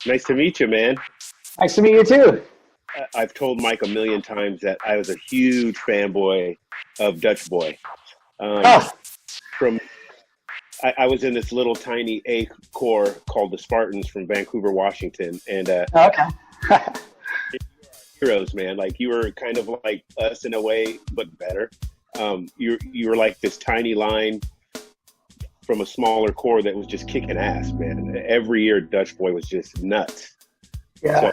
Nice to meet you, man. Nice to meet you too. I've told Mike a million times that I was a huge fanboy of Dutch Boy. Oh, From I was in this little tiny A corps called the Spartans from Vancouver, Washington, and okay. heroes, man. Like you were kind of like us in a way, but better. You were like this tiny line from a smaller corps that was just kicking ass, man. Every year, Dutch Boy was just nuts. Yeah. So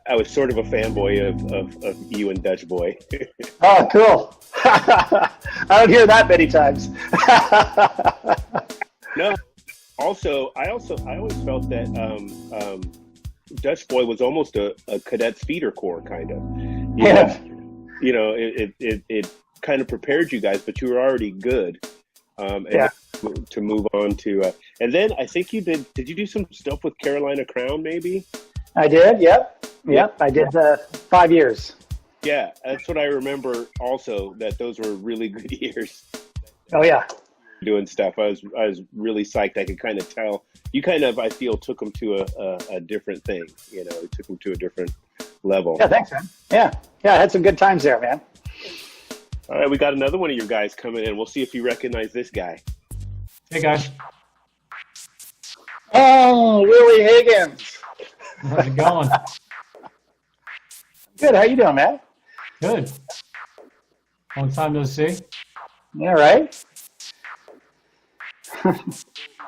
I was sort of a fanboy of you and Dutch Boy. Oh, cool. I don't hear that many times. No. I always felt that Dutch Boy was almost a cadet's feeder corps, kind of. Yeah. It kind of prepared you guys, but you were already good. Yeah. To move on to, and then I think you did you do some stuff with Carolina Crown, maybe? I did. Yep. I did 5 years. Yeah, that's what I remember also, that those were really good years. Oh, yeah. Doing stuff. I was really psyched. I could kind of tell. You kind of, I feel, took them to a different thing. You took them to a different level. Yeah, thanks, man. Yeah, I had some good times there, man. All right, we got another one of your guys coming in. We'll see if you recognize this guy. Hey, guys. Oh, Willie Higgins. How's it going? Good. How you doing, man? Good. Long time no see. Yeah, right? You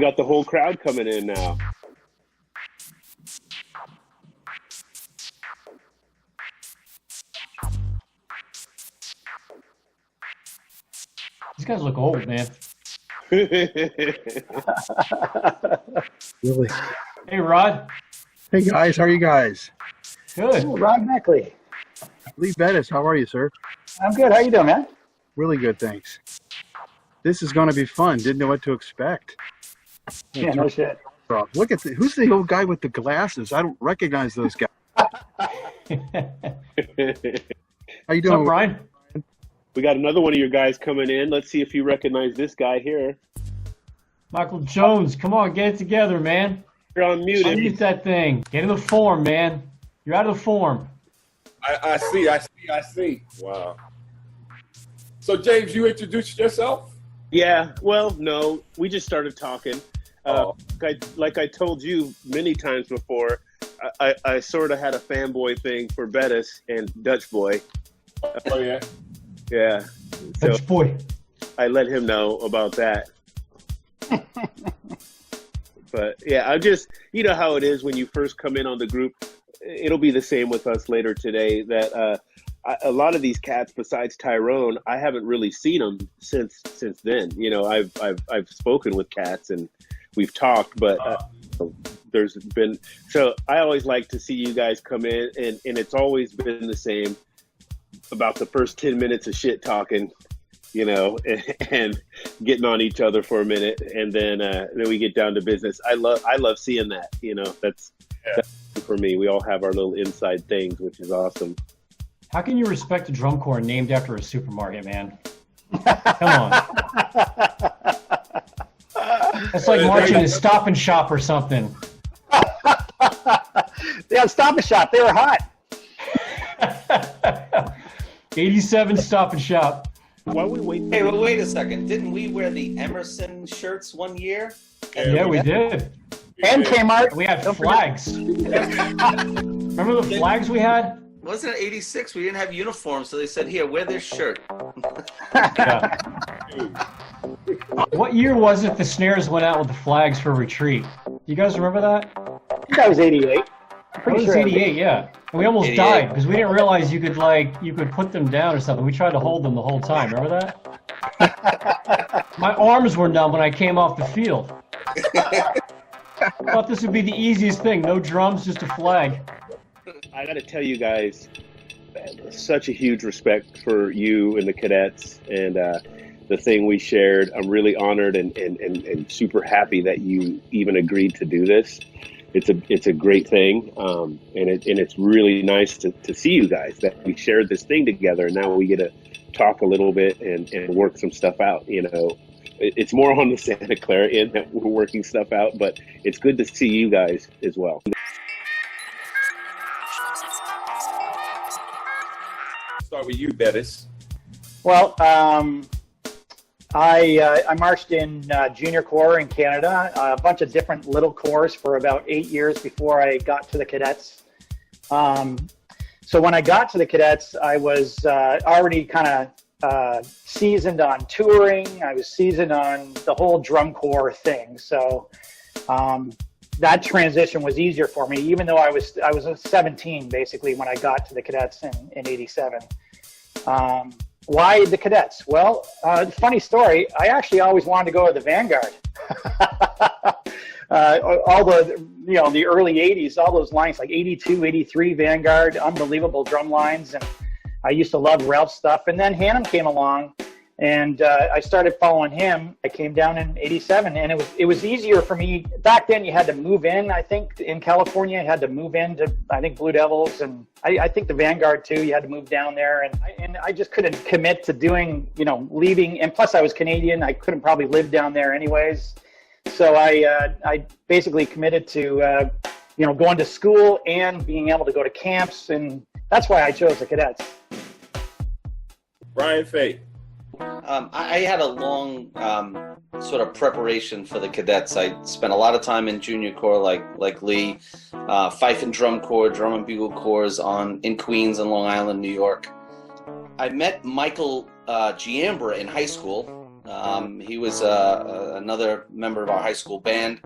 got the whole crowd coming in now. These guys look old, man. Really? Hey, Rod. Hey guys, how are you guys? Good. Oh, Ron Beckley. Lee Bettis, how are you, sir? I'm good. How you doing, man? Really good, thanks. This is going to be fun. Didn't know what to expect. Yeah, no shit. Look at who's the old guy with the glasses? I don't recognize those guys. How you What's up, doing, Brian? We got another one of your guys coming in. Let's see if you recognize this guy here. Michael Jones, come on, get it together, man. You're on mute. Unmute that thing. Get in the form, man. You're out of the form. I see. Wow. So, James, you introduced yourself? Yeah, well, no, we just started talking. Oh. Like I told you many times before, I sort of had a fanboy thing for Bettis and Dutch Boy. Oh, yeah. Yeah. So Dutch boy. I let him know about that. But yeah, I'm just, you know how it is when you first come in on the group. It'll be the same with us later today, that a lot of these cats, besides Tyrone, I haven't really seen them since then. I've spoken with cats and we've talked, but there's been, so I always like to see you guys come in, and it's always been the same about the first 10 minutes of shit talking, and getting on each other for a minute, and then we get down to business. I love seeing that. That's for me. We all have our little inside things, which is awesome. How can you respect a drum corps named after a supermarket, man? Come on. That's like marching in Stop and Shop or something. Yeah, Stop and Shop. They were hot. 87 Stop and Shop. While we wait, Hey, well, wait a second. Didn't we wear the Emerson shirts one year? Yeah, we did. And Kmart. We had flags. Remember the flags we had? Wasn't it 86? We didn't have uniforms, so they said, here, wear this shirt. Yeah. What year was it the Snares went out with the flags for retreat? You guys remember that? I think that was 88. It was 88, yeah. And we almost 88. died because we didn't realize you could put them down or something. We tried to hold them the whole time. Remember that? My arms were numb when I came off the field. I thought this would be the easiest thing. No drums, just a flag. I got to tell you guys, such a huge respect for you and the cadets and the thing we shared. I'm really honored and super happy that you even agreed to do this. It's a great thing, and it's really nice to see you guys, that we shared this thing together, and now we get to talk a little bit and work some stuff out. It's more on the Santa Clara end that we're working stuff out, but it's good to see you guys as well. start with you, Bettis. Well, I marched in junior corps in Canada, a bunch of different little corps for about 8 years before I got to the cadets. So when I got to the cadets, I was already kind of seasoned on touring. I was seasoned on the whole drum corps thing. So that transition was easier for me, even though I was 17 basically when I got to the cadets in '87. Why the cadets? Well, funny story. I actually always wanted to go to the Vanguard. All the early 80s, all those lines like 82, 83 Vanguard, unbelievable drum lines. And I used to love Ralph's stuff. And then Hannum came along and I started following him. I came down in '87 and it was easier for me. Back then you had to move in, I think, in California. You had to move into, I think, Blue Devils. And I think the Vanguard too, you had to move down there. And I just couldn't commit to doing, leaving. And plus I was Canadian. I couldn't probably live down there anyways. So I basically committed to, going to school and being able to go to camps. And that's why I chose the cadets. Brian Fay. I had a long sort of preparation for the cadets. I spent a lot of time in junior corps, like Lee, fife and drum corps, drum and bugle corps in Queens and Long Island, New York. I met Michael Giambra in high school. He was another member of our high school band,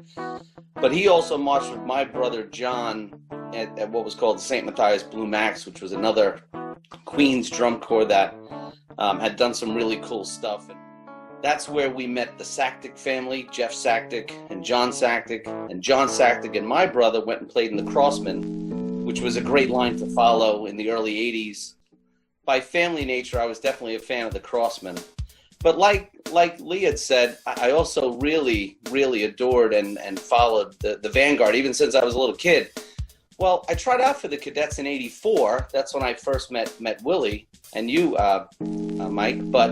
but he also marched with my brother John at what was called the St. Matthias Blue Max, which was another Queens drum corps that had done some really cool stuff. And that's where we met the Saktic family, Jeff Saktic and John Saktic. And John Saktic and my brother went and played in the Crossmen, which was a great line to follow in the early 80s. By family nature, I was definitely a fan of the Crossmen. But like Lee had said, I also really, really adored and followed the Vanguard, even since I was a little kid. Well, I tried out for the cadets in '84. That's when I first met Willie and you, Mike. But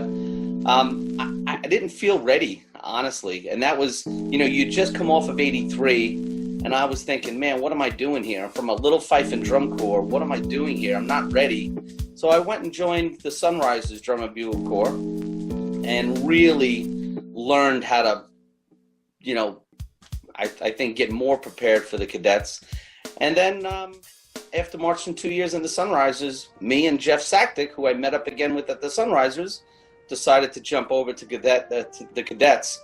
I didn't feel ready, honestly. And that was, you'd just come off of '83, and I was thinking, man, what am I doing here? I'm from a little fife and drum corps. What am I doing here? I'm not ready. So I went and joined the Sunrisers Drum and Bugle Corps and really learned how to, I think get more prepared for the cadets. And then after marching 2 years in the Sunrisers, me and Jeff Saktic, who I met up again with at the Sunrisers, decided to jump over to the cadets.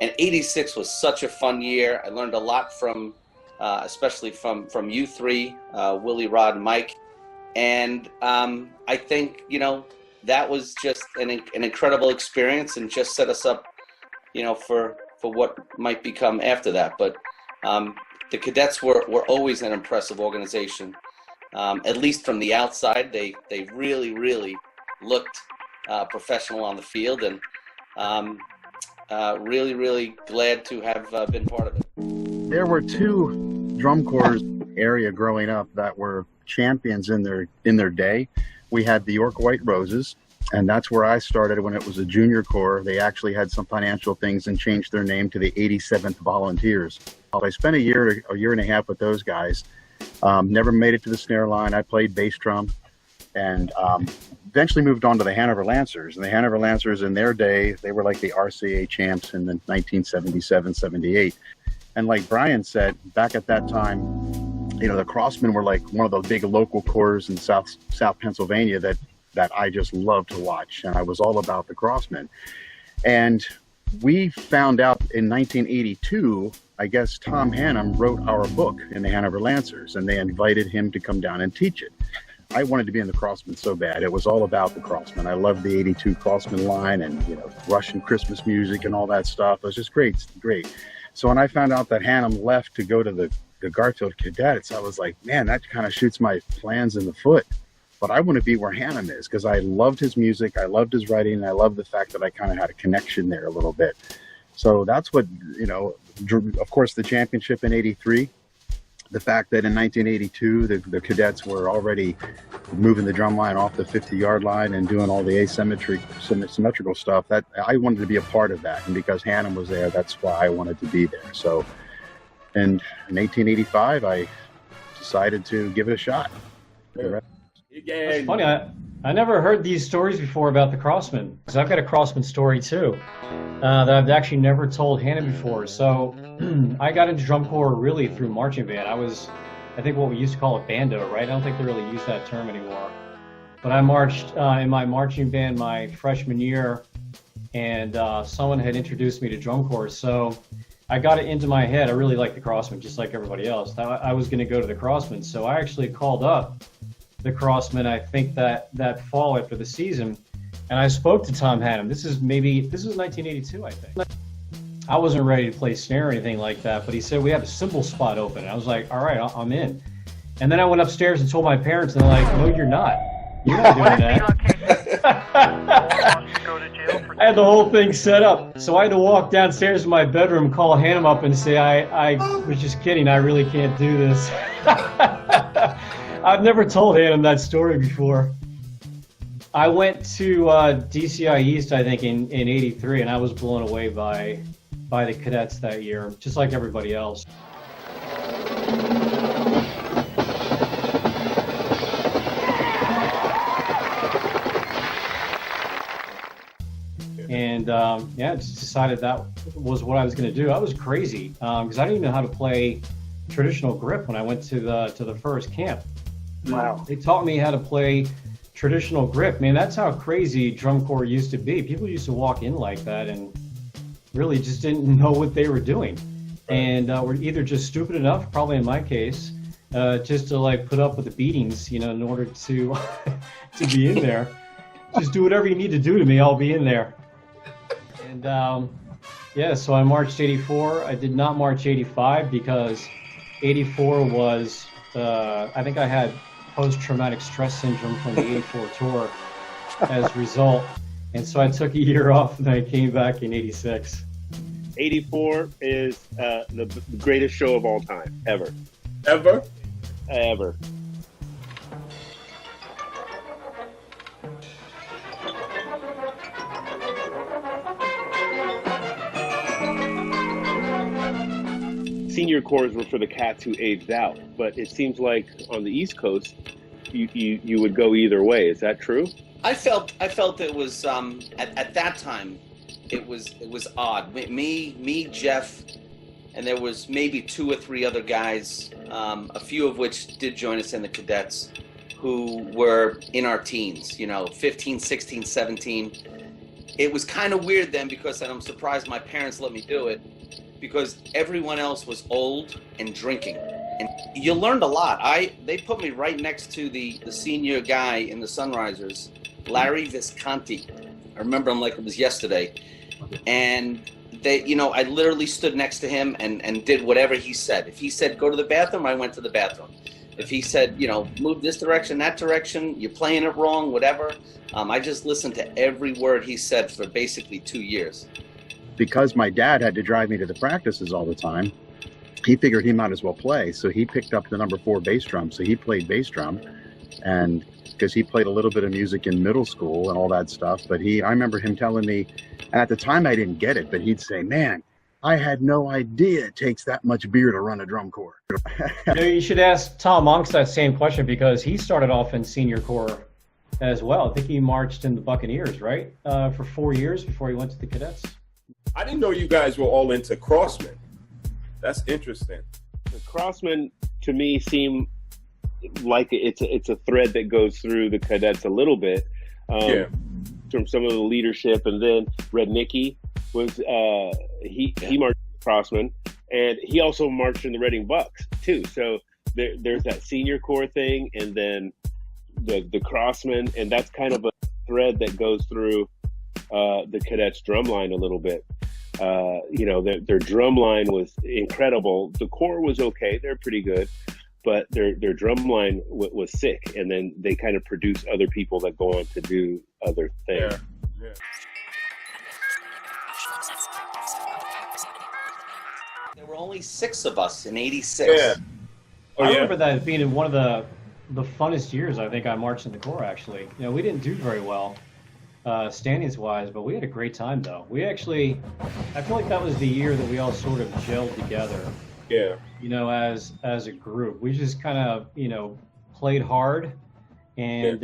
And '86 was such a fun year. I learned a lot from, especially from you three, Willie, Rod, and Mike. And I think, that was just an incredible experience and just set us up, for what might become after that. But the cadets were always an impressive organization. At least from the outside, they really, really looked professional on the field, and really, really glad to have been part of it. There were two drum corps area growing up that were champions in their day. We had the York White Roses, and that's where I started when it was a junior corps. They actually had some financial things and changed their name to the 87th Volunteers. I spent a year and a half with those guys. Never made it to the snare line. I played bass drum, and eventually moved on to the Hanover Lancers. And the Hanover Lancers in their day, they were like the RCA champs in the 1977, 78. And like Brian said, back at that time, the Crossmen were like one of the big local corps in South Pennsylvania that I just loved to watch. And I was all about the Crossmen. And we found out in 1982, I guess Tom Hannum wrote our book in the Hanover Lancers, and they invited him to come down and teach it. I wanted to be in the Crossmen so bad. It was all about the Crossmen. I loved the 82 Crossmen line and, Russian Christmas music and all that stuff. It was just great. So when I found out that Hannum left to go to the Garfield Cadets, I was like, man, that kind of shoots my plans in the foot. But I want to be where Hannum is, because I loved his music, I loved his writing, and I loved the fact that I kind of had a connection there a little bit. So that's what, of course, the championship in '83, the fact that in 1982, the cadets were already moving the drum line off the 50-yard line and doing all the symmetrical stuff, that I wanted to be a part of that. And because Hannum was there, that's why I wanted to be there. So, and in 1885, I decided to give it a shot. It's funny. I never heard these stories before about the Crossman, because I've got a Crossman story too that I've actually never told Hannah before. So I got into drum corps really through marching band. I think what we used to call a bando, right? I don't think they really use that term anymore. But I marched in my marching band my freshman year, and someone had introduced me to drum corps. So I got it into my head. I really liked the Crossman, just like everybody else. I was going to go to the Crossman. So I actually called up the Crossman, I think that fall after the season, and I spoke to Tom Hannum. This was 1982, I think. I wasn't ready to play snare or anything like that, but he said, we have a cymbal spot open. And I was like, all right, I'm in. And then I went upstairs and told my parents, and they're like, no, you're not. You're not doing that. I had the whole thing set up. So I had to walk downstairs to my bedroom, call Hannum up and say, I was just kidding. I really can't do this. I've never told Hannum that story before. I went to DCI East, I think, in '83, and I was blown away by the cadets that year, just like everybody else. And yeah, just decided that was what I was going to do. I was crazy because I didn't even know how to play traditional grip when I went to the first camp. Wow. They taught me how to play traditional grip. Man, that's how crazy drum corps used to be. People used to walk in like that and really just didn't know what they were doing. And were either just stupid enough, probably in my case, just to like put up with the beatings, in order to to be in there. Just do whatever you need to do to me, I'll be in there. And yeah, so I marched 84. I did not march 85 because 84 was, I think I had post-traumatic stress syndrome from the 84 tour as a result. And so I took a year off and I came back in 86. 84 is the greatest show of all time, ever. Ever? Ever. Senior corps were for the cats who aged out, but it seems like on the East Coast, you would go either way. Is that true? I felt it was at that time, it was odd. Me, Jeff, and there was maybe 2 or 3 other guys, a few of which did join us in the cadets, who were in our teens, 15, 16, 17. It was kind of weird then because, and I'm surprised my parents let me do it, because everyone else was old and drinking. And you learned a lot. They put me right next to the senior guy in the Sunrisers, Larry Visconti. I remember him like it was yesterday. And I literally stood next to him and did whatever he said. If he said, go to the bathroom, I went to the bathroom. If he said, move this direction, that direction, you're playing it wrong, whatever. I just listened to every word he said for basically 2 years. Because my dad had to drive me to the practices all the time, he figured he might as well play. So he picked up the number 4 bass drum. So he played bass drum, and because he played a little bit of music in middle school and all that stuff. But I remember him telling me, and at the time I didn't get it, but he'd say, man, I had no idea it takes that much beer to run a drum corps. You should ask Tom Monks that same question because he started off in senior corps as well. I think he marched in the Buccaneers, right? For 4 years before he went to the cadets. I didn't know you guys were all into Crossman. That's interesting. The Crossman, to me, seem like it's a thread that goes through the cadets a little bit. From some of the leadership, and then Red Nicky was he marched the Crossman, and he also marched in the Reading Bucks too. So there's that senior corps thing, and then the Crossman, and that's kind of a thread that goes through the cadets drum line a little bit. Their drum line was incredible. The corps was okay; they're pretty good, but their drum line was sick. And then they kind of produce other people that go on to do other things. Yeah. There were only 6 of us in '86. Yeah. I remember that as being one of the funnest years I think I marched in the corps, actually. We didn't do very well standings wise, but we had a great time though. I feel like that was the year that we all sort of gelled together. Yeah. As a group. We just kind of, played hard and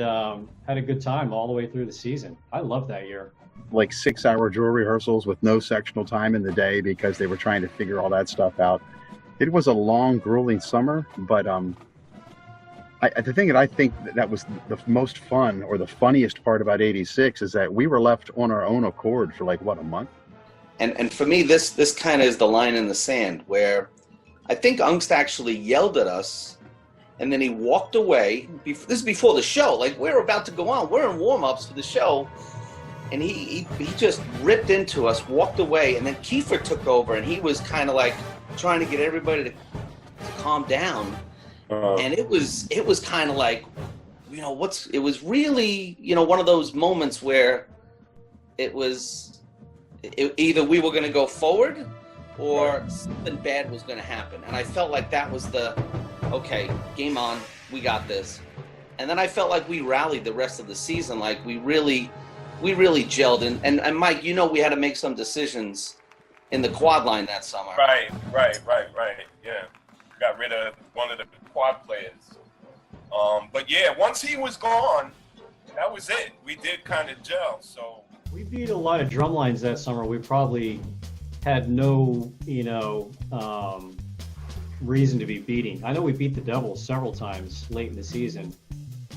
had a good time all the way through the season. I loved that year. Like 6-hour drill rehearsals with no sectional time in the day because they were trying to figure all that stuff out. It was a long, grueling summer, but the thing that I think that was the most fun or the funniest part about '86 is that we were left on our own accord for like, what, a month? And for me, this kind of is the line in the sand where I think Ungst actually yelled at us, and then he walked away. This is before the show. Like, we're about to go on. We're in warm-ups for the show. And he just ripped into us, walked away, and then Kiefer took over, and he was kind of like trying to get everybody to calm down. And it was kind of like, you know, it was really, you know, one of those moments where either we were going to go forward or something bad was going to happen. And I felt like that was okay, game on, we got this. And then I felt like we rallied the rest of the season. Like we really gelled. And Mike, you know, we had to make some decisions in the quad line that summer. Right. Yeah. Got rid of one of the quad players. But yeah, once he was gone, that was it. We did kind of gel. So we beat a lot of drum lines that summer. We probably had no, you know, reason to be beating. I know we beat the Devils several times late in the season.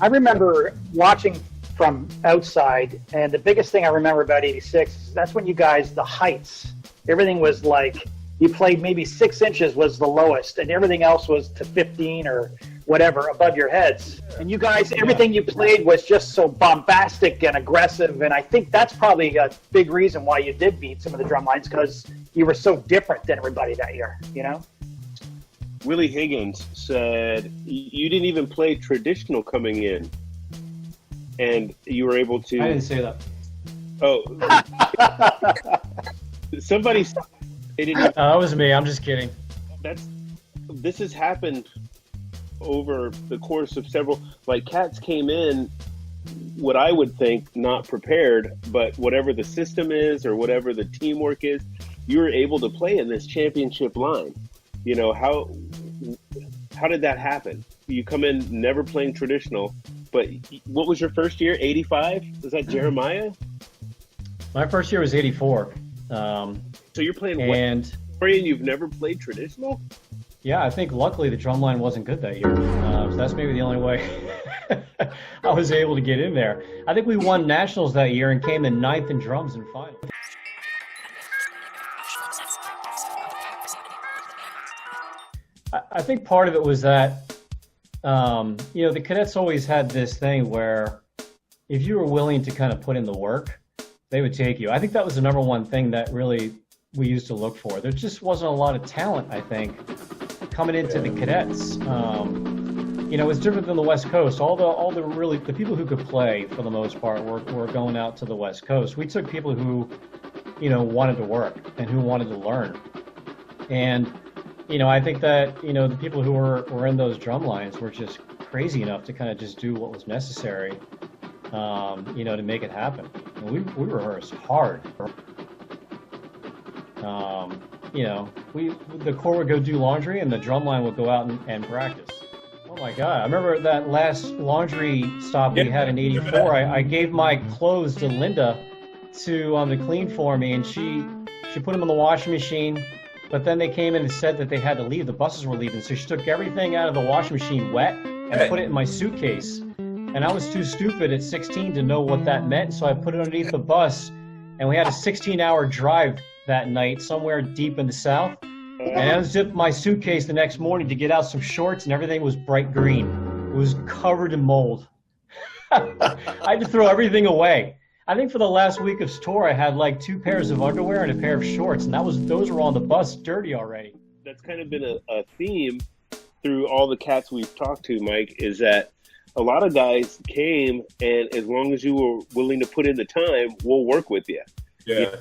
I remember watching from outside, and the biggest thing I remember about '86 is that's when you guys, the heights, everything was like, you played maybe 6 inches was the lowest, and everything else was to 15 or whatever above your heads. And you guys, everything you played was just so bombastic and aggressive, and I think that's probably a big reason why you did beat some of the drum lines, because you were so different than everybody that year, you know? Willie Higgins said you didn't even play traditional coming in, and you were able to. I didn't say that. Oh, somebody said they didn't. That was me. I'm just kidding. This has happened over the course of several. Like, cats came in, what I would think, not prepared, but whatever the system is or whatever the teamwork is, you were able to play in this championship line. You know, how did that happen? You come in never playing traditional, but what was your first year? 85? Was that Jeremiah? My first year was 84. So you're playing and you've never played traditional? Yeah, I think luckily the drum line wasn't good that year. So that's maybe the only way I was able to get in there. I think we won nationals that year and came in 9th in drums and final. I think part of it was that, you know, the cadets always had this thing where if you were willing to kind of put in the work, they would take you. I think that was the number one thing that really we used to look for. There just wasn't a lot of talent, I think, coming into the cadets. You know, it's different than the West Coast. All the people who could play for the most part were going out to the West Coast. We took people who, you know, wanted to work and who wanted to learn. And you know, I think that, you know, the people who were in those drum lines were just crazy enough to kind of just do what was necessary, you know, to make it happen. And we rehearsed hard. You know, the corps would go do laundry and the drum line would go out and practice. Oh my God. I remember that last laundry stop we had in '84. I gave my clothes to Linda to clean for me, and she put them in the washing machine. But then they came in and said that they had to leave. The buses were leaving. So she took everything out of the washing machine wet and put it in my suitcase. And I was too stupid at 16 to know what that meant. So I put it underneath the bus. And we had a 16-hour drive that night somewhere deep in the South. And I unzipped my suitcase the next morning to get out some shorts, and everything was bright green. It was covered in mold. I had to throw everything away. I think for the last week of tour, I had like 2 pairs of underwear and a pair of shorts, and those were on the bus dirty already. That's kind of been a theme through all the cats we've talked to, Mike, is that a lot of guys came, and as long as you were willing to put in the time, we'll work with you. Yeah.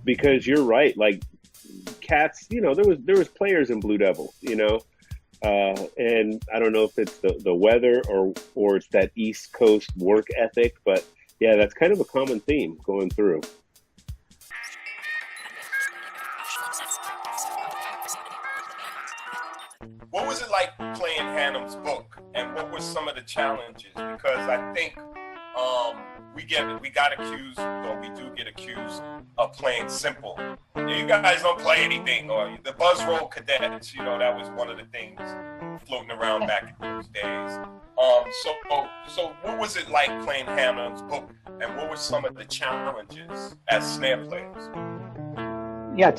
Because you're right, like cats, you know, there was players in Blue Devil, you know, and I don't know if it's the weather or it's that East Coast work ethic, but yeah, that's kind of a common theme going through. what was it like playing Hannum's book, and what were some of the challenges? Because I think we got accused, or we do get accused of playing simple. You guys don't play anything, or the Buzz Roll Cadets. That was one of the things floating around back in those days. So what was it like playing Hannum's book, and what were some of the challenges as snare players? Yeah,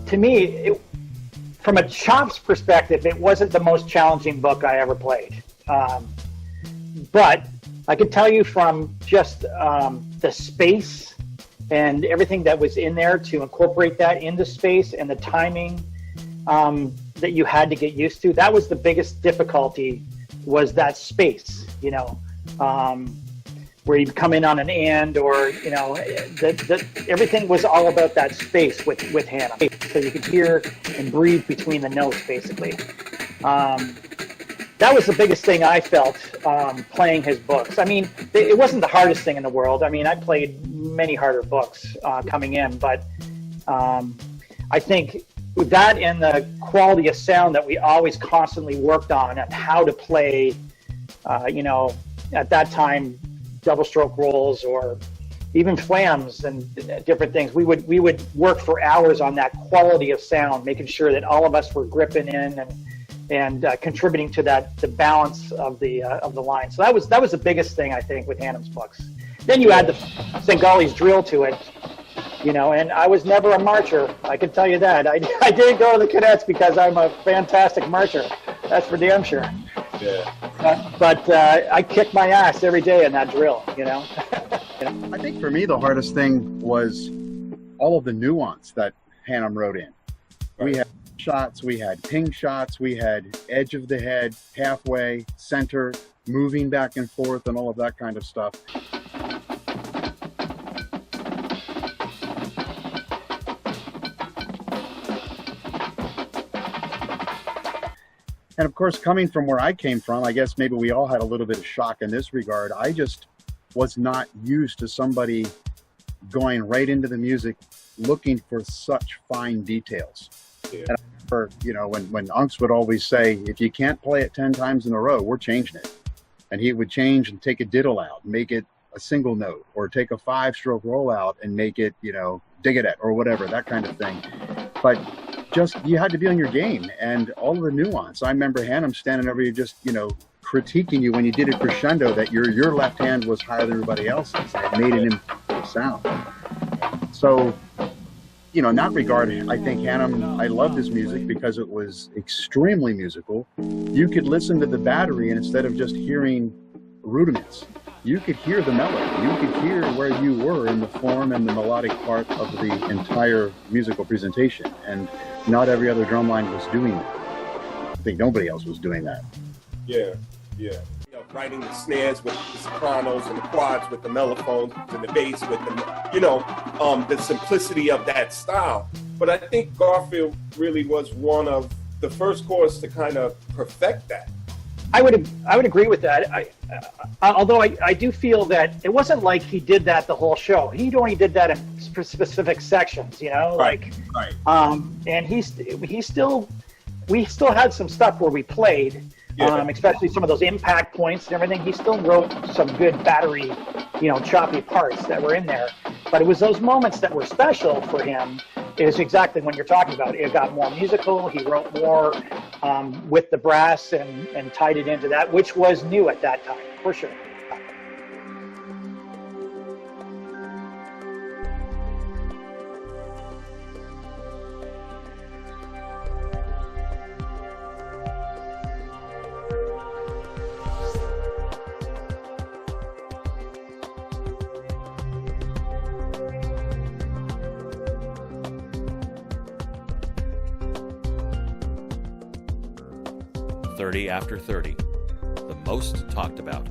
to me, from a chops perspective, it wasn't the most challenging book I ever played. But I could tell you from just the space and everything that was in there to incorporate that into space and the timing that you had to get used to, that was the biggest difficulty, was that space, where you come in on an and, or everything was all about that space with Hannum, so you could hear and breathe between the notes, basically. That was the biggest thing I felt playing his books. I mean, it wasn't the hardest thing in the world. I mean, I played many harder books coming in, but I think with that and the quality of sound that we always constantly worked on, and how to play, at that time, double stroke rolls or even flams and different things. We would work for hours on that quality of sound, making sure that all of us were gripping in and contributing to the balance of the line. So that was the biggest thing, I think, with Hannum's books. Then you add the Sengali's drill to it, and I was never a marcher. I can tell you that. I didn't go to the cadets because I'm a fantastic marcher. That's for damn sure. Yeah. But I kicked my ass every day in that drill, I think for me, the hardest thing was all of the nuance that Hannum wrote in. We had shots, we had ping shots, we had edge of the head, halfway, center, moving back and forth, and all of that kind of stuff. And of course, coming from where I came from, I guess maybe we all had a little bit of shock in this regard. I just was not used to somebody going right into the music looking for such fine details. Yeah. And I remember, when Unks would always say, if you can't play it 10 times in a row, we're changing it. And he would change and take a diddle out, make it a single note, or take a 5-stroke roll out and make it, dig it or whatever, that kind of thing. But just, you had to be on your game, and all of the nuance. I remember Hannum standing over you, just, critiquing you when you did a crescendo, that your left hand was higher than everybody else's. It made an impactful sound. So, in that regard, I think Hannum, I loved his music because it was extremely musical. You could listen to the battery, and instead of just hearing rudiments, you could hear the melody. You could hear where you were in the form and the melodic part of the entire musical presentation. And not every other drumline was doing that. I think nobody else was doing that. Yeah. Writing the snares with the sopranos and the quads with the mellophones and the bass with the simplicity of that style. But I think Garfield really was one of the first chorus to kind of perfect that. I would agree with that. Although I do feel that it wasn't like he did that the whole show. He only did that in specific sections, Right. And we still had some stuff where we played, especially some of those impact points and everything. He still wrote some good battery, choppy parts that were in there. But it was those moments that were special for him. Is exactly when you're talking about. It got more musical. He wrote more with the brass and tied it into that, which was new at that time, for sure. "30 After 30, the most talked about